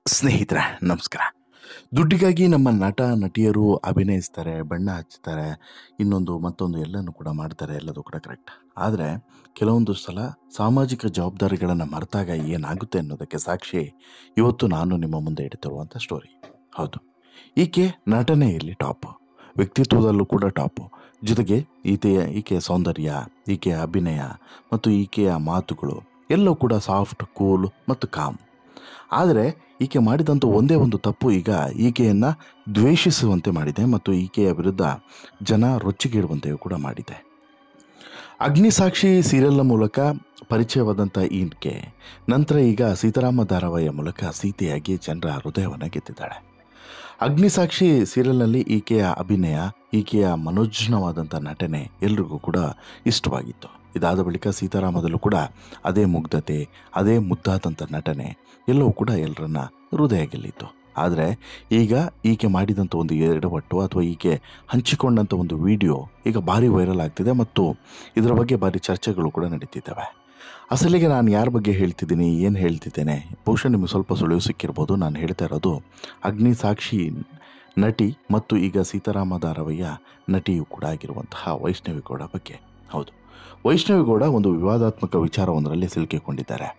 ಸ್ನೇಹಿತರೆ ನಮಸ್ಕಾರ. ದುಡ್ಡಿಗಾಗಿ ನಮ್ಮ ನಟ ನಟಿಯರು ಅಭಿನಯಿಸ್ತಾರೆ, ಬಣ್ಣ ಹಚ್ತಾರೆ, ಇನ್ನೊಂದು ಮತ್ತೊಂದು ಎಲ್ಲನೂ ಕೂಡ ಮಾಡ್ತಾರೆ, ಎಲ್ಲದೂ ಕೂಡ ಕರೆಕ್ಟ್. ಆದರೆ ಕೆಲವೊಂದು ಸಲ ಸಾಮಾಜಿಕ ಜವಾಬ್ದಾರಿಗಳನ್ನು ಮರೆತಾಗ ಏನಾಗುತ್ತೆ ಅನ್ನೋದಕ್ಕೆ ಸಾಕ್ಷಿ ಇವತ್ತು ನಾನು ನಿಮ್ಮ ಮುಂದೆ ಇಡ್ತಿರುವಂಥ ಸ್ಟೋರಿ. ಹೌದು, ಈಕೆ ನಟನೆಯಲ್ಲಿ ಟಾಪ್, ವ್ಯಕ್ತಿತ್ವದಲ್ಲೂ ಕೂಡ ಟಾಪು. ಜೊತೆಗೆ ಈಕೆಯ ಸೌಂದರ್ಯ, ಈಕೆಯ ಅಭಿನಯ ಮತ್ತು ಈಕೆಯ ಮಾತುಗಳು ಎಲ್ಲವೂ ಕೂಡ ಸಾಫ್ಟ್, ಕೂಲ್ ಮತ್ತು ಕಾಮ್. ಆದರೆ ಈಕೆ ಮಾಡಿದಂಥ ಒಂದೇ ಒಂದು ತಪ್ಪು ಈಗ ಈಕೆಯನ್ನು ದ್ವೇಷಿಸುವಂತೆ ಮಾಡಿದೆ ಮತ್ತು ಈಕೆಯ ವಿರುದ್ಧ ಜನ ರೊಚ್ಚಿಗೇಳುವಂತೆಯೂ ಕೂಡ ಮಾಡಿದೆ. ಅಗ್ನಿಸಾಕ್ಷಿ ಸೀರಿಯಲ್ನ ಮೂಲಕ ಪರಿಚಯವಾದಂಥ ಈಕೆ ನಂತರ ಈಗ ಸೀತಾರಾಮ ಧಾರಾವಾಹಿಯ ಮೂಲಕ ಸೀತೆಯಾಗಿ ಜನರ ಹೃದಯವನ್ನು ಗೆದ್ದಿದ್ದಾಳೆ. ಅಗ್ನಿಸಾಕ್ಷಿ ಸೀರಿಯಲ್ನಲ್ಲಿ ಈಕೆಯ ಅಭಿನಯ, ಈಕೆಯ ಮನೋಜ್ಞವಾದಂಥ ನಟನೆ ಎಲ್ರಿಗೂ ಕೂಡ ಇಷ್ಟವಾಗಿತ್ತು. ಇದಾದ ಬಳಿಕ ಸೀತಾರಾಮದಲ್ಲೂ ಕೂಡ ಅದೇ ಮುಗ್ಧತೆ, ಅದೇ ಮುದ್ದಾದಂಥ ನಟನೆ ಎಲ್ಲವೂ ಕೂಡ ಎಲ್ಲರನ್ನ ಹೃದಯ ಗೆಲ್ಲಿತ್ತು. ಆದರೆ ಈಗ ಈಕೆ ಮಾಡಿದಂಥ ಒಂದು ಎಡವಟ್ಟು ಅಥವಾ ಈಕೆ ಹಂಚಿಕೊಂಡಂಥ ಒಂದು ವಿಡಿಯೋ ಈಗ ಭಾರಿ ವೈರಲ್ ಆಗ್ತಿದೆ ಮತ್ತು ಇದರ ಬಗ್ಗೆ ಭಾರಿ ಚರ್ಚೆಗಳು ಕೂಡ ನಡೀತಿದ್ದಾವೆ. ಅಸಲಿಗೆ ನಾನು ಯಾರ ಬಗ್ಗೆ ಹೇಳ್ತಿದ್ದೀನಿ, ಏನು ಹೇಳ್ತಿದ್ದೇನೆ, ಬಹುಶಃ ನಿಮಗೆ ಸ್ವಲ್ಪ ಸುಳಿವು ಸಿಕ್ಕಿರ್ಬೋದು. ನಾನು ಹೇಳ್ತಾ ಇರೋದು ಅಗ್ನಿಸಾಕ್ಷಿ ನಟಿ ಮತ್ತು ಈಗ ಸೀತಾರಾಮ ಧಾರಾವಾಹಿಯ ನಟಿಯೂ ಕೂಡ ಆಗಿರುವಂತಹ ವೈಷ್ಣವಿ ಗೌಡ ಬಗ್ಗೆ. ಹೌದು, ವೈಷ್ಣವಿ ಗೌಡ ಒಂದು ವಿವಾದಾತ್ಮಕ ವಿಚಾರವೊಂದರಲ್ಲಿ ಸಿಲುಕಿಕೊಂಡಿದ್ದಾರೆ.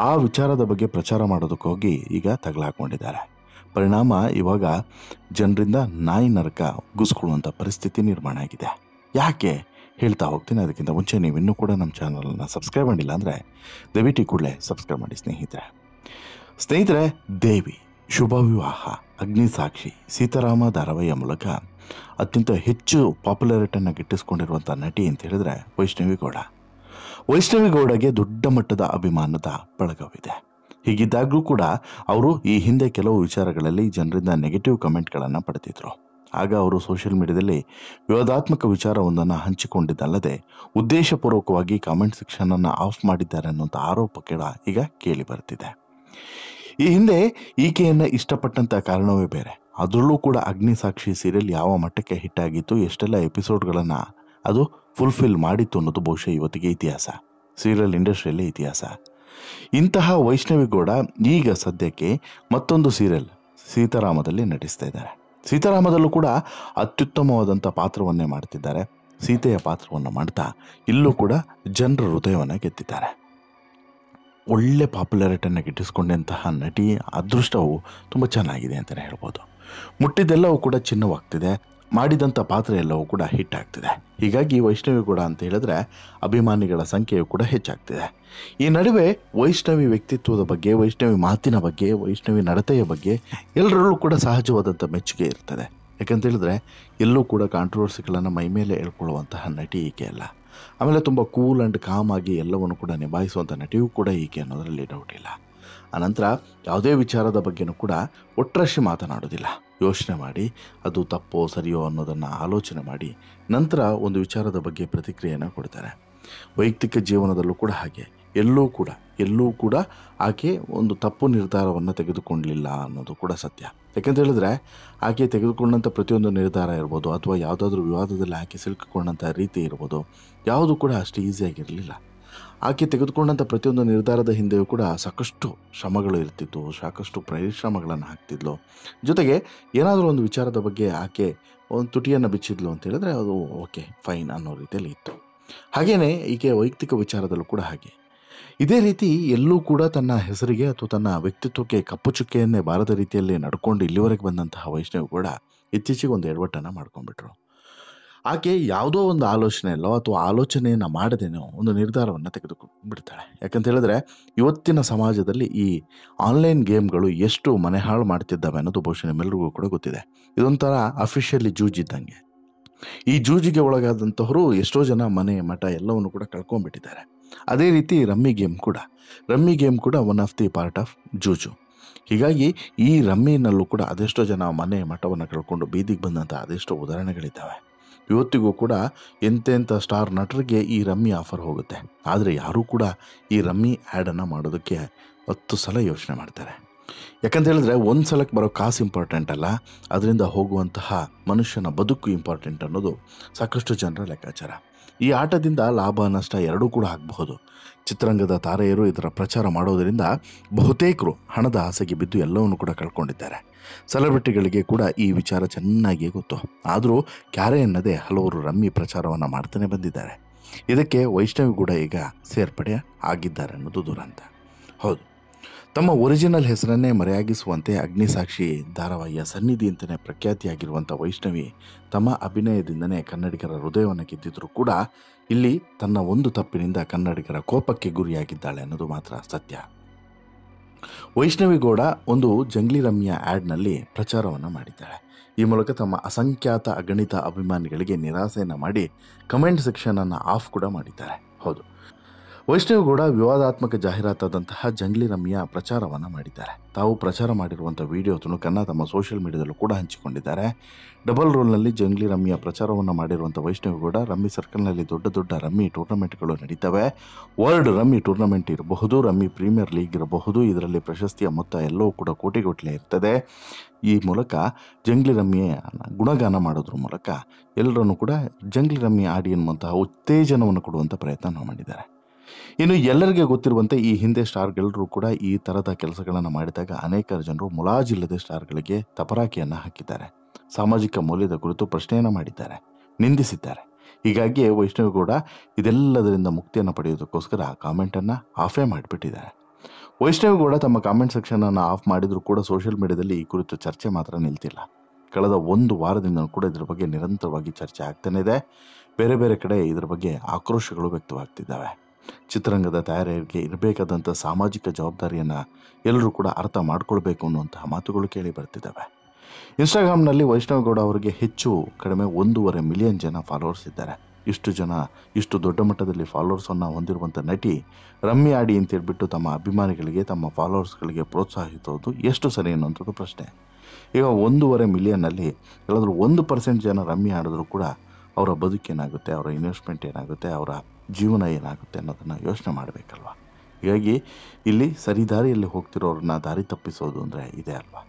ಆ ವಿಚಾರದ ಬಗ್ಗೆ ಪ್ರಚಾರ ಮಾಡೋದಕ್ಕೆ ಹೋಗಿ ಈಗ ತಗಲಾಕೊಂಡಿದ್ದಾರೆ. ಪರಿಣಾಮ ಇವಾಗ ಜನರಿಂದ ನಾಯಿ ನರಕ ಗುಸ್ಕೊಳ್ಳುವಂಥ ಪರಿಸ್ಥಿತಿ ನಿರ್ಮಾಣ ಆಗಿದೆ. ಯಾಕೆ ಹೇಳ್ತಾ ಹೋಗ್ತೀನಿ. ಅದಕ್ಕಿಂತ ಮುಂಚೆ ನೀವು ಇನ್ನೂ ಕೂಡ ನಮ್ಮ ಚಾನಲನ್ನು ಸಬ್ಸ್ಕ್ರೈಬ್ ಮಾಡಿಲ್ಲ ಅಂದರೆ ದಯವಿಟ್ಟು ಕೂಡಲೇ ಸಬ್ಸ್ಕ್ರೈಬ್ ಮಾಡಿ ಸ್ನೇಹಿತರೆ. ದೇವಿ ಶುಭ ವಿವಾಹ, ಅಗ್ನಿಸಾಕ್ಷಿ, ಸೀತಾರಾಮ ಧಾರಾವಾಹಿಯ ಮೂಲಕ ಅತ್ಯಂತ ಹೆಚ್ಚು ಪಾಪ್ಯುಲಾರಿಟಿಯನ್ನು ಗಿಟ್ಟಿಸ್ಕೊಂಡಿರುವಂಥ ನಟಿ ಅಂತ ಹೇಳಿದ್ರೆ ವೈಷ್ಣವಿ ಗೌಡ. ವೈಷ್ಣವಿ ಗೌಡಗೆ ದೊಡ್ಡ ಮಟ್ಟದ ಅಭಿಮಾನದ ಬಳಗವಿದೆ. ಹೀಗಿದ್ದಾಗಲೂ ಕೂಡ ಅವರು ಈ ಹಿಂದೆ ಕೆಲವು ವಿಚಾರಗಳಲ್ಲಿ ಜನರಿಂದ ನೆಗೆಟಿವ್ ಕಮೆಂಟ್ಗಳನ್ನು ಪಡೆದಿದ್ರು. ಆಗ ಅವರು ಸೋಷಿಯಲ್ ಮೀಡಿಯಾದಲ್ಲಿ ವಿವಾದಾತ್ಮಕ ವಿಚಾರವೊಂದನ್ನು ಹಂಚಿಕೊಂಡಿದ್ದಲ್ಲದೆ ಉದ್ದೇಶಪೂರ್ವಕವಾಗಿ ಕಾಮೆಂಟ್ ಸೆಕ್ಷನನ್ನು ಆಫ್ ಮಾಡಿದ್ದಾರೆ ಅನ್ನುವಂಥ ಆರೋಪ ಈಗ ಕೇಳಿ ಬರ್ತಿದೆ. ಈ ಹಿಂದೆ ಈಕೆಯನ್ನು ಇಷ್ಟಪಟ್ಟಂಥ ಕಾರಣವೇ ಬೇರೆ. ಅದರಲ್ಲೂ ಕೂಡ ಅಗ್ನಿಸಾಕ್ಷಿ ಸೀರಿಯಲ್ ಯಾವ ಮಟ್ಟಕ್ಕೆ ಹಿಟ್ಟಾಗಿತ್ತು, ಎಷ್ಟೆಲ್ಲ ಎಪಿಸೋಡ್ಗಳನ್ನು ಅದು ಫುಲ್ಫಿಲ್ ಮಾಡಿತ್ತು ಅನ್ನೋದು ಬಹುಶಃ ಇವತ್ತಿಗೆ ಇತಿಹಾಸ, ಸೀರಿಯಲ್ ಇಂಡಸ್ಟ್ರಿಯಲ್ಲೇ ಇತಿಹಾಸ. ಇಂತಹ ವೈಷ್ಣವಿ ಗೌಡ ಈಗ ಸದ್ಯಕ್ಕೆ ಮತ್ತೊಂದು ಸೀರಿಯಲ್ ಸೀತಾರಾಮದಲ್ಲಿ ನಟಿಸ್ತಾ ಇದ್ದಾರೆ. ಸೀತಾರಾಮದಲ್ಲೂ ಕೂಡ ಅತ್ಯುತ್ತಮವಾದಂಥ ಪಾತ್ರವನ್ನೇ ಮಾಡ್ತಿದ್ದಾರೆ. ಸೀತೆಯ ಪಾತ್ರವನ್ನು ಮಾಡ್ತಾ ಇಲ್ಲೂ ಕೂಡ ಜನರ ಹೃದಯವನ್ನು ಗೆದ್ದಿದ್ದಾರೆ. ಒಳ್ಳೆ ಪಾಪ್ಯುಲಾರಿಟಿಯನ್ನು ಗಿಟ್ಟಿಸ್ಕೊಂಡಂತಹ ನಟಿ ಅದೃಷ್ಟವು ತುಂಬ ಚೆನ್ನಾಗಿದೆ ಅಂತಲೇ ಹೇಳ್ಬೋದು. ಮುಟ್ಟಿದ್ದೆಲ್ಲವೂ ಕೂಡ ಚಿನ್ನವಾಗ್ತಿದೆ, ಮಾಡಿದಂಥ ಪಾತ್ರ ಎಲ್ಲವೂ ಕೂಡ ಹಿಟ್ ಆಗ್ತಿದೆ. ಹೀಗಾಗಿ ವೈಷ್ಣವಿ ಗೌಡ ಅಂತ ಹೇಳಿದ್ರೆ ಅಭಿಮಾನಿಗಳ ಸಂಖ್ಯೆಯು ಕೂಡ ಹೆಚ್ಚಾಗ್ತಿದೆ. ಈ ನಡುವೆ ವೈಷ್ಣವಿ ವ್ಯಕ್ತಿತ್ವದ ಬಗ್ಗೆ, ವೈಷ್ಣವಿ ಮಾತಿನ ಬಗ್ಗೆ, ವೈಷ್ಣವಿ ನಡತೆಯ ಬಗ್ಗೆ ಎಲ್ಲರಲ್ಲೂ ಕೂಡ ಸಹಜವಾದಂಥ ಮೆಚ್ಚುಗೆ ಇರ್ತದೆ. ಯಾಕಂತೇಳಿದ್ರೆ ಎಲ್ಲೂ ಕೂಡ ಕಾಂಟ್ರವರ್ಸಿಗಳನ್ನು ಮೈಮೇಲೆ ಹೇಳ್ಕೊಳ್ಳುವಂತಹ ನಟಿ ಈಕೆ ಅಲ್ಲ. ಆಮೇಲೆ ತುಂಬ ಕೂಲ್ ಆ್ಯಂಡ್ ಕಾಮ್ ಆಗಿ ಎಲ್ಲವನ್ನು ಕೂಡ ನಿಭಾಯಿಸುವಂಥ ನಟಿಯೂ ಕೂಡ ಈಕೆ ಅನ್ನೋದರಲ್ಲಿ ಡೌಟ್ ಇಲ್ಲ. ಆನಂತರ ಯಾವುದೇ ವಿಚಾರದ ಬಗ್ಗೆನೂ ಕೂಡ ಒಟ್ರಾಶಿ ಮಾತನಾಡೋದಿಲ್ಲ. ಯೋಚನೆ ಮಾಡಿ ಅದು ತಪ್ಪೋ ಸರಿಯೋ ಅನ್ನೋದನ್ನು ಆಲೋಚನೆ ಮಾಡಿ ನಂತರ ಒಂದು ವಿಚಾರದ ಬಗ್ಗೆ ಪ್ರತಿಕ್ರಿಯೆಯನ್ನು ಕೊಡ್ತಾರೆ. ವೈಯಕ್ತಿಕ ಜೀವನದಲ್ಲೂ ಕೂಡ ಹಾಗೆ ಎಲ್ಲೂ ಕೂಡ ಆಕೆ ಒಂದು ತಪ್ಪು ನಿರ್ಧಾರವನ್ನು ತೆಗೆದುಕೊಳ್ಳಲಿಲ್ಲ ಅನ್ನೋದು ಕೂಡ ಸತ್ಯ. ಯಾಕೆಂತ ಹೇಳಿದ್ರೆ ಆಕೆ ತೆಗೆದುಕೊಂಡಂಥ ಪ್ರತಿಯೊಂದು ನಿರ್ಧಾರ ಇರ್ಬೋದು ಅಥವಾ ಯಾವುದಾದ್ರೂ ವಿವಾದದಲ್ಲಿ ಆಕೆ ಸಿಲುಕಿಕೊಂಡಂಥ ರೀತಿ ಇರ್ಬೋದು, ಯಾವುದು ಕೂಡ ಅಷ್ಟು ಈಸಿಯಾಗಿರಲಿಲ್ಲ. ಆಕೆ ತೆಗೆದುಕೊಂಡಂಥ ಪ್ರತಿಯೊಂದು ನಿರ್ಧಾರದ ಹಿಂದೆಯೂ ಕೂಡ ಸಾಕಷ್ಟು ಶ್ರಮಗಳು ಇರ್ತಿತ್ತು, ಸಾಕಷ್ಟು ಪರಿಶ್ರಮಗಳನ್ನು ಹಾಕ್ತಿದ್ಲು. ಜೊತೆಗೆ ಏನಾದರೂ ಒಂದು ವಿಚಾರದ ಬಗ್ಗೆ ಆಕೆ ಒಂದು ತುಟಿಯನ್ನು ಬಿಚ್ಚಿದ್ಲು ಅಂತ ಹೇಳಿದ್ರೆ ಅದು ಓಕೆ ಫೈನ್ ಅನ್ನೋ ರೀತಿಯಲ್ಲಿ ಇತ್ತು. ಹಾಗೆಯೇ ಈಕೆ ವೈಯಕ್ತಿಕ ವಿಚಾರದಲ್ಲೂ ಕೂಡ ಹಾಗೆ. ಇದೇ ರೀತಿ ಎಲ್ಲೂ ಕೂಡ ತನ್ನ ಹೆಸರಿಗೆ ಅಥವಾ ತನ್ನ ವ್ಯಕ್ತಿತ್ವಕ್ಕೆ ಕಪ್ಪು ಚುಕ್ಕೆಯನ್ನೇ ಬಾರದ ರೀತಿಯಲ್ಲಿ ನಡ್ಕೊಂಡು ಇಲ್ಲಿವರೆಗೆ ಬಂದಂತಹ ವೈಷ್ಣವಿ ಕೂಡ ಇತ್ತೀಚೆಗೆ ಒಂದು ಎಡವಟ್ಟನ್ನು ಮಾಡ್ಕೊಂಡ್ಬಿಟ್ರು. ಆಕೆ ಯಾವುದೋ ಒಂದು ಆಲೋಚನೆಯಲ್ಲೋ ಅಥವಾ ಆಲೋಚನೆಯನ್ನು ಮಾಡದೇನೋ ಒಂದು ನಿರ್ಧಾರವನ್ನು ತೆಗೆದುಕೊಂಡು ಬಿಡ್ತಾಳೆ. ಯಾಕಂತ ಹೇಳಿದ್ರೆ ಇವತ್ತಿನ ಸಮಾಜದಲ್ಲಿ ಈ ಆನ್ಲೈನ್ ಗೇಮ್ಗಳು ಎಷ್ಟು ಮನೆ ಹಾಳು ಮಾಡ್ತಿದ್ದಾವೆ ಅನ್ನೋದು ಬಹುಶಃ ನಿಮ್ಮೆಲ್ಲರಿಗೂ ಕೂಡ ಗೊತ್ತಿದೆ. ಇದೊಂಥರ ಅಫಿಷಿಯಲಿ ಜೂಜಿದ್ದಂಗೆ. ಈ ಜೂಜಿಗೆ ಒಳಗಾದಂಥವರು ಎಷ್ಟೋ ಜನ ಮನೆ ಮಠ ಎಲ್ಲವನ್ನು ಕೂಡ ಕಳ್ಕೊಂಡ್ಬಿಟ್ಟಿದ್ದಾರೆ. ಅದೇ ರೀತಿ ರಮ್ಮಿ ಗೇಮ್ ಕೂಡ one of the part of ಜೂಜು. ಹೀಗಾಗಿ ಈ ರಮ್ಮಿನಲ್ಲೂ ಕೂಡ ಅದೆಷ್ಟೋ ಜನ ಮನೆ ಮಠವನ್ನು ಕಳ್ಕೊಂಡು ಬೀದಿಗೆ ಬಂದಂಥ ಅದೆಷ್ಟೋ ಉದಾಹರಣೆಗಳಿದ್ದಾವೆ. ಇವತ್ತಿಗೂ ಕೂಡ ಎಂತೆಂಥ ಸ್ಟಾರ್ ನಟರಿಗೆ ಈ ರಮ್ಮಿ ಆಫರ್ ಹೋಗುತ್ತೆ. ಆದರೆ ಯಾರೂ ಕೂಡ ಈ ರಮ್ಮಿ ಆ್ಯಡನ್ನು ಮಾಡೋದಕ್ಕೆ 10 ಸಲ ಯೋಚನೆ ಮಾಡ್ತಾರೆ. ಯಾಕಂತ ಹೇಳಿದ್ರೆ ಒಂದು ಸಲಕ್ಕೆ ಬರೋ ಕಾಸು ಇಂಪಾರ್ಟೆಂಟ್ ಅಲ್ಲ, ಅದರಿಂದ ಹೋಗುವಂತಹ ಮನುಷ್ಯನ ಬದುಕು ಇಂಪಾರ್ಟೆಂಟ್ ಅನ್ನೋದು ಸಾಕಷ್ಟು ಜನರ ಲೆಕ್ಕಾಚಾರ. ಈ ಆಟದಿಂದ ಲಾಭ ನಷ್ಟ ಎರಡೂ ಕೂಡ ಆಗಬಹುದು. ಚಿತ್ರರಂಗದ ತಾರೆಯರು ಇದರ ಪ್ರಚಾರ ಮಾಡೋದರಿಂದ ಬಹುತೇಕರು ಹಣದ ಆಸೆಗೆ ಬಿದ್ದು ಎಲ್ಲವನ್ನು ಕೂಡ ಕಳ್ಕೊಂಡಿದ್ದಾರೆ. ಸೆಲೆಬ್ರಿಟಿಗಳಿಗೆ ಕೂಡ ಈ ವಿಚಾರ ಚೆನ್ನಾಗಿ ಗೊತ್ತು. ಆದರೂ ಕ್ಯಾರೆ ಎನ್ನದೇ ಹಲವರು ರಮ್ಮಿ ಪ್ರಚಾರವನ್ನು ಮಾಡ್ತಾನೆ ಬಂದಿದ್ದಾರೆ. ಇದಕ್ಕೆ ವೈಷ್ಣವಿ ಕೂಡ ಈಗ ಸೇರ್ಪಡೆ ಆಗಿದ್ದಾರೆ ಅನ್ನೋದು ದುರಂತ. ಹೌದು, ತಮ್ಮ ಒರಿಜಿನಲ್ ಹೆಸರನ್ನೇ ಮರೆಯಾಗಿಸುವಂತೆ ಅಗ್ನಿಸಾಕ್ಷಿ ಧಾರಾವಾಹಿಯ ಸನ್ನಿಧಿ ಅಂತಲೇ ಪ್ರಖ್ಯಾತಿಯಾಗಿರುವಂಥ ವೈಷ್ಣವಿ ತಮ್ಮ ಅಭಿನಯದಿಂದನೇ ಕನ್ನಡಿಗರ ಹೃದಯವನ್ನು ಗೆದ್ದಿದ್ರೂ ಕೂಡ ಇಲ್ಲಿ ತನ್ನ ಒಂದು ತಪ್ಪಿನಿಂದ ಕನ್ನಡಿಗರ ಕೋಪಕ್ಕೆ ಗುರಿಯಾಗಿದ್ದಾಳೆ ಅನ್ನೋದು ಮಾತ್ರ ಸತ್ಯ. ವೈಷ್ಣವಿ ಗೌಡ ಒಂದು ಜಂಗ್ಲಿ ರಮ್ಯ ಆ್ಯಡ್ನಲ್ಲಿ ಪ್ರಚಾರವನ್ನು ಮಾಡಿದ್ದಾಳೆ. ಈ ಮೂಲಕ ತಮ್ಮ ಅಸಂಖ್ಯಾತ ಅಗಣಿತ ಅಭಿಮಾನಿಗಳಿಗೆ ನಿರಾಸೆಯನ್ನು ಮಾಡಿ ಕಮೆಂಟ್ ಸೆಕ್ಷನನ್ನು ಆಫ್ ಕೂಡ ಮಾಡಿದ್ದಾರೆ. ಹೌದು, ವೈಷ್ಣವಿ ಗೌಡ ವಿವಾದಾತ್ಮಕ ಜಾಹೀರಾತಾದಂತಹ ಜಂಗ್ಲಿ ರಮ್ಯ ಪ್ರಚಾರವನ್ನು ಮಾಡಿದ್ದಾರೆ. ತಾವು ಪ್ರಚಾರ ಮಾಡಿರುವಂಥ ವಿಡಿಯೋ ತುಣುಕನ್ನು ತಮ್ಮ ಸೋಷಿಯಲ್ ಮೀಡಿಯಾದಲ್ಲೂ ಕೂಡ ಹಂಚಿಕೊಂಡಿದ್ದಾರೆ. ಡಬಲ್ ರೋಲ್ನಲ್ಲಿ ಜಂಗ್ಲಿ ರಮ್ಯ ಪ್ರಚಾರವನ್ನು ಮಾಡಿರುವಂಥ ವೈಷ್ಣವಿ ಗೌಡ, ರಮ್ಮಿ ಸರ್ಕಲ್ನಲ್ಲಿ ದೊಡ್ಡ ದೊಡ್ಡ ರಮ್ಮಿ ಟೂರ್ನಮೆಂಟ್ಗಳು ನಡೀತವೆ. ವರ್ಲ್ಡ್ ರಮ್ಮಿ ಟೂರ್ನಮೆಂಟ್ ಇರಬಹುದು, ರಮ್ಮಿ ಪ್ರೀಮಿಯರ್ ಲೀಗ್ ಇರಬಹುದು. ಇದರಲ್ಲಿ ಪ್ರಶಸ್ತಿಯ ಮೊತ್ತ ಎಲ್ಲವೂ ಕೂಡ ಕೋಟಿಗಟ್ಟಲೆ ಇರ್ತದೆ. ಈ ಮೂಲಕ ಜಂಗ್ಲಿ ರಮ್ಯ ಗುಣಗಾನ ಮಾಡೋದ್ರ ಮೂಲಕ ಎಲ್ಲರನ್ನೂ ಕೂಡ ಜಂಗ್ಲಿ ರಮ್ಮಿ ಆಡಿ ಎನ್ನುವಂತಹ ಉತ್ತೇಜನವನ್ನು ಕೊಡುವಂಥ ಪ್ರಯತ್ನ ಮಾಡಿದ್ದಾರೆ. ಇನ್ನು ಎಲ್ಲರಿಗೆ ಗೊತ್ತಿರುವಂತೆ ಈ ಹಿಂದೆ ಸ್ಟಾರ್ಗೆಲ್ಲರೂ ಕೂಡ ಈ ಥರದ ಕೆಲಸಗಳನ್ನು ಮಾಡಿದಾಗ ಅನೇಕ ಜನರು ಮುಲಾಜಿಲ್ಲದೆ ಸ್ಟಾರ್ಗಳಿಗೆ ತಪರಾಕಿಯನ್ನು ಹಾಕಿದ್ದಾರೆ. ಸಾಮಾಜಿಕ ಮೌಲ್ಯದ ಕುರಿತು ಪ್ರಶ್ನೆಯನ್ನು ಮಾಡಿದ್ದಾರೆ, ನಿಂದಿಸಿದ್ದಾರೆ. ಹೀಗಾಗಿ ವೈಷ್ಣವಿ ಗೌಡ ಇದೆಲ್ಲದರಿಂದ ಮುಕ್ತಿಯನ್ನು ಪಡೆಯೋದಕ್ಕೋಸ್ಕರ ಕಾಮೆಂಟನ್ನು ಆಫೇ ಮಾಡಿಬಿಟ್ಟಿದ್ದಾರೆ. ವೈಷ್ಣವಿ ಗೌಡ ತಮ್ಮ ಕಾಮೆಂಟ್ ಸೆಕ್ಷನನ್ನು ಆಫ್ ಮಾಡಿದರೂ ಕೂಡ ಸೋಷಿಯಲ್ ಮೀಡಿಯಾದಲ್ಲಿ ಈ ಕುರಿತು ಚರ್ಚೆ ಮಾತ್ರ ನಿಲ್ತಿಲ್ಲ. ಕಳೆದ ಒಂದು ವಾರದಿಂದ ಕೂಡ ಇದರ ಬಗ್ಗೆ ನಿರಂತರವಾಗಿ ಚರ್ಚೆ ಆಗ್ತಾನೆ ಇದೆ. ಬೇರೆ ಬೇರೆ ಕಡೆ ಇದರ ಬಗ್ಗೆ ಆಕ್ರೋಶಗಳು ವ್ಯಕ್ತವಾಗ್ತಿದ್ದಾವೆ. ಚಿತ್ರರಂಗದ ತಯಾರಿಯರಿಗೆ ಇರಬೇಕಾದಂಥ ಸಾಮಾಜಿಕ ಜವಾಬ್ದಾರಿಯನ್ನು ಎಲ್ಲರೂ ಕೂಡ ಅರ್ಥ ಮಾಡ್ಕೊಳ್ಬೇಕು ಅನ್ನುವಂತಹ ಮಾತುಗಳು ಕೇಳಿ ಬರ್ತಿದ್ದಾವೆ. ಇನ್ಸ್ಟಾಗ್ರಾಮ್ನಲ್ಲಿ ವೈಷ್ಣವಿ ಗೌಡ ಅವರಿಗೆ ಹೆಚ್ಚು ಕಡಿಮೆ 1.5 ಮಿಲಿಯನ್ ಜನ ಫಾಲೋವರ್ಸ್ ಇದ್ದಾರೆ. ಇಷ್ಟು ದೊಡ್ಡ ಮಟ್ಟದಲ್ಲಿ ಫಾಲೋವರ್ಸನ್ನು ಹೊಂದಿರುವಂಥ ನಟಿ ರಮ್ಮಿ ಆಡಿ ಅಂತ ಹೇಳ್ಬಿಟ್ಟು ತಮ್ಮ ಅಭಿಮಾನಿಗಳಿಗೆ, ತಮ್ಮ ಫಾಲೋವರ್ಸ್ಗಳಿಗೆ ಪ್ರೋತ್ಸಾಹಿಸೋದು ಎಷ್ಟು ಸರಿ ಅನ್ನೋಂಥದ್ದು ಪ್ರಶ್ನೆ. ಈಗ 1.5 ಮಿಲಿಯನ್ನಲ್ಲಿ ಎಲ್ಲಾದರೂ 1% ಜನ ರಮ್ಮಿ ಆಡಿದ್ರು ಕೂಡ ಅವರ ಬದುಕೇನಾಗುತ್ತೆ, ಅವರ ಇನ್ವೆಸ್ಟ್ಮೆಂಟ್ ಏನಾಗುತ್ತೆ, ಅವರ ಜೀವನ ಏನಾಗುತ್ತೆ ಅನ್ನೋದನ್ನು ಯೋಚನೆ ಮಾಡಬೇಕಲ್ವ. ಹೀಗಾಗಿ ಇಲ್ಲಿ ಸರಿದಾರಿಯಲ್ಲಿ ಹೋಗ್ತಿರೋರನ್ನ ದಾರಿ ತಪ್ಪಿಸೋದು ಅಂದರೆ ಇದೆ ಅಲ್ವಾ.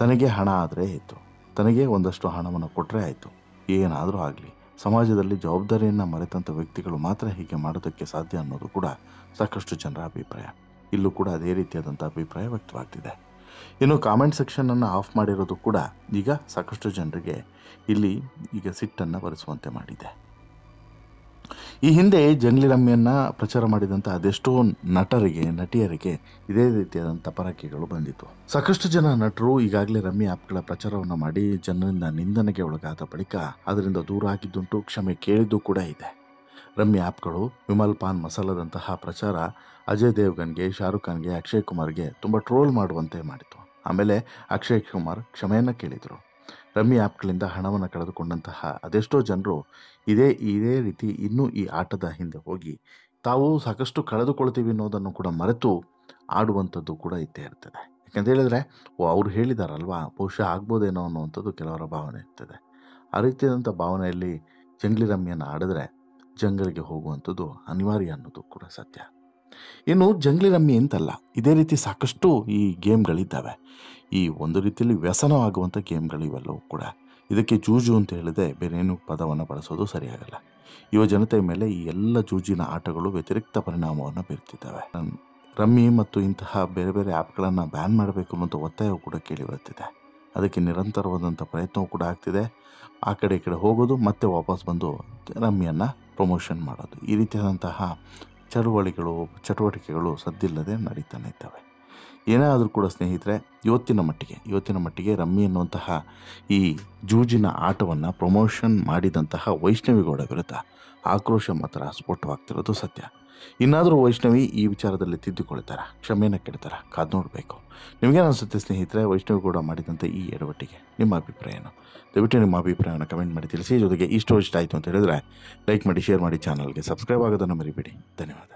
ತನಗೆ ಹಣ ಆದರೆ ಆಯಿತು, ತನಗೆ ಒಂದಷ್ಟು ಹಣವನ್ನು ಕೊಟ್ಟರೆ ಆಯಿತು, ಏನಾದರೂ ಆಗಲಿ. ಸಮಾಜದಲ್ಲಿ ಜವಾಬ್ದಾರಿಯನ್ನು ಮರೆತಂಥ ವ್ಯಕ್ತಿಗಳು ಮಾತ್ರ ಹೀಗೆ ಮಾಡೋದಕ್ಕೆ ಸಾಧ್ಯ ಅನ್ನೋದು ಕೂಡ ಸಾಕಷ್ಟು ಜನರ ಅಭಿಪ್ರಾಯ. ಇಲ್ಲೂ ಕೂಡ ಅದೇ ರೀತಿಯಾದಂಥ ಅಭಿಪ್ರಾಯ ವ್ಯಕ್ತವಾಗ್ತಿದೆ. ಇನ್ನು ಕಾಮೆಂಟ್ ಸೆಕ್ಷನನ್ನು ಆಫ್ ಮಾಡಿರೋದು ಕೂಡ ಈಗ ಸಾಕಷ್ಟು ಜನರಿಗೆ ಇಲ್ಲಿ ಈಗ ಸಿಟ್ಟನ್ನು ಬರೆಸುವಂತೆ ಮಾಡಿದೆ. ಈ ಹಿಂದೆ ಜಂಗ್ಲಿ ರಮ್ಯನ್ನು ಪ್ರಚಾರ ಮಾಡಿದಂಥ ಅದೆಷ್ಟೋ ನಟರಿಗೆ, ನಟಿಯರಿಗೆ ಇದೇ ರೀತಿಯಾದಂಥ ಪರಾಕಿಗಳು ಬಂದಿತ್ತು. ಸಾಕಷ್ಟು ಜನ ನಟರು ಈಗಾಗಲೇ ರಮ್ಮಿ ಆ್ಯಪ್ಗಳ ಪ್ರಚಾರವನ್ನು ಮಾಡಿ ಜನರಿಂದ ನಿಂದನೆಗೆ ಒಳಗಾದ ಬಳಿಕ ಅದರಿಂದ ದೂರ ಆಗಿದ್ದುಂಟು, ಕ್ಷಮೆ ಕೇಳಿದ್ದು ಕೂಡ ಇದೆ. ರಮ್ಮಿ ಆ್ಯಪ್ಗಳು ವಿಮಲ್ ಪಾನ್ ಮಸಾಲದಂತಹ ಪ್ರಚಾರ ಅಜಯ್ ದೇವ್ಗನ್ಗೆ, ಶಾರುಖ್ ಖಾನ್ಗೆ, ಅಕ್ಷಯ್ ಕುಮಾರ್ಗೆ ತುಂಬ ಟ್ರೋಲ್ ಮಾಡುವಂತೆ ಮಾಡಿತು. ಆಮೇಲೆ ಅಕ್ಷಯ್ ಕುಮಾರ್ ಕ್ಷಮೆಯನ್ನು ಕೇಳಿದರು. ರಮ್ಮಿ ಆ್ಯಪ್ಗಳಿಂದ ಹಣವನ್ನು ಕಳೆದುಕೊಂಡಂತಹ ಅದೆಷ್ಟೋ ಜನರು ಇದೇ ರೀತಿ ಇನ್ನೂ ಈ ಆಟದ ಹಿಂದೆ ಹೋಗಿ ತಾವು ಸಾಕಷ್ಟು ಕಳೆದುಕೊಳ್ತೀವಿ ಅನ್ನೋದನ್ನು ಕೂಡ ಮರೆತು ಆಡುವಂಥದ್ದು ಕೂಡ ಇದ್ದೇ ಇರ್ತದೆ. ಯಾಕಂತ ಹೇಳಿದ್ರೆ ಅವ್ರು ಹೇಳಿದಾರಲ್ವಾ, ಬಹುಶಃ ಆಗ್ಬೋದೇನೋ ಅನ್ನುವಂಥದ್ದು ಕೆಲವರ ಭಾವನೆ ಇರ್ತದೆ. ಆ ರೀತಿಯಾದಂಥ ಭಾವನೆಯಲ್ಲಿ ಜಂಗ್ಲಿ ರಮ್ಮಿಯನ್ನು ಆಡಿದ್ರೆ ಜಂಗಲ್ಗೆ ಹೋಗುವಂಥದ್ದು ಅನಿವಾರ್ಯ ಅನ್ನೋದು ಕೂಡ ಸತ್ಯ. ಇನ್ನು ಜಂಗ್ಲಿ ರಮ್ಮಿ ಅಂತಲ್ಲ, ಇದೇ ರೀತಿ ಸಾಕಷ್ಟು ಈ ಗೇಮ್ಗಳಿದ್ದಾವೆ. ಈ ಒಂದು ರೀತಿಯಲ್ಲಿ ವ್ಯಸನವಾಗುವಂಥ ಗೇಮ್ಗಳು ಇವೆಲ್ಲವೂ ಕೂಡ. ಇದಕ್ಕೆ ಜೂಜು ಅಂತ ಹೇಳಿದೆ ಬೇರೆ ಏನು ಪದವನ್ನು ಬಳಸೋದು ಸರಿಯಾಗಲ್ಲ. ಯುವ ಜನತೆಯ ಮೇಲೆ ಈ ಎಲ್ಲ ಜೂಜಿನ ಆಟಗಳು ವ್ಯತಿರಿಕ್ತ ಪರಿಣಾಮವನ್ನು ಬೀರ್ತಿದ್ದಾವೆ. ರಮ್ಮಿ ಮತ್ತು ಇಂತಹ ಬೇರೆ ಬೇರೆ ಆ್ಯಪ್ಗಳನ್ನು ಬ್ಯಾನ್ ಮಾಡಬೇಕು ಅನ್ನೋಂಥ ಒತ್ತಾಯವು ಕೂಡ ಕೇಳಿ ಬರ್ತಿದೆ. ಅದಕ್ಕೆ ನಿರಂತರವಾದಂಥ ಪ್ರಯತ್ನವೂ ಕೂಡ ಆಗ್ತಿದೆ. ಆ ಕಡೆ ಈ ಕಡೆ ಹೋಗೋದು, ಮತ್ತೆ ವಾಪಸ್ ಬಂದು ರಮ್ಮಿಯನ್ನು ಪ್ರಮೋಷನ್ ಮಾಡೋದು, ಈ ರೀತಿಯಾದಂತಹ ಚಟುವಟಿಕೆಗಳು ಸದ್ದಿಲ್ಲದೆ ನಡೀತಾನೆ ಇದ್ದಾವೆ. ಏನೇ ಆದರೂ ಕೂಡ ಸ್ನೇಹಿತರೆ, ಇವತ್ತಿನ ಮಟ್ಟಿಗೆ ರಮ್ಮಿ ಎನ್ನುವಂತಹ ಈ ಜೂಜಿನ ಆಟವನ್ನು ಪ್ರಮೋಷನ್ ಮಾಡಿದಂತಹ ವೈಷ್ಣವಿ ಗೌಡ ವಿರುದ್ಧ ಆಕ್ರೋಶ ಮಾತ್ರ ಸ್ಫೋಟವಾಗ್ತಿರೋದು ಸತ್ಯ. ಇನ್ನಾದರೂ ವೈಷ್ಣವಿ ಈ ವಿಚಾರದಲ್ಲಿ ತಿದ್ದುಕೊಳ್ತಾರಾ, ಕ್ಷಮೆಯನ್ನು ಕೇಳ್ತಾರಾ, ಕಾದು ನೋಡಬೇಕು. ನಿಮಗೇನು ಅನಿಸುತ್ತೆ ಸ್ನೇಹಿತರೆ, ವೈಷ್ಣವಿ ಗೌಡ ಮಾಡಿದಂಥ ಈ ಎಡವಟ್ಟಿಗೆ ನಿಮ್ಮ ಅಭಿಪ್ರಾಯ ಏನು? ದಯವಿಟ್ಟು ನಿಮ್ಮ ಅಭಿಪ್ರಾಯವನ್ನು ಕಮೆಂಟ್ ಮಾಡಿ ತಿಳಿಸಿ. ಜೊತೆಗೆ ಇಷ್ಟ ಆಯಿತು ಅಂತ ಹೇಳಿದ್ರೆ ಲೈಕ್ ಮಾಡಿ, ಶೇರ್ ಮಾಡಿ, ಚಾನಲ್ಗೆ ಸಬ್ಸ್ಕ್ರೈಬ್ ಆಗೋದನ್ನು ಮರಿಬೇಡಿ. ಧನ್ಯವಾದ.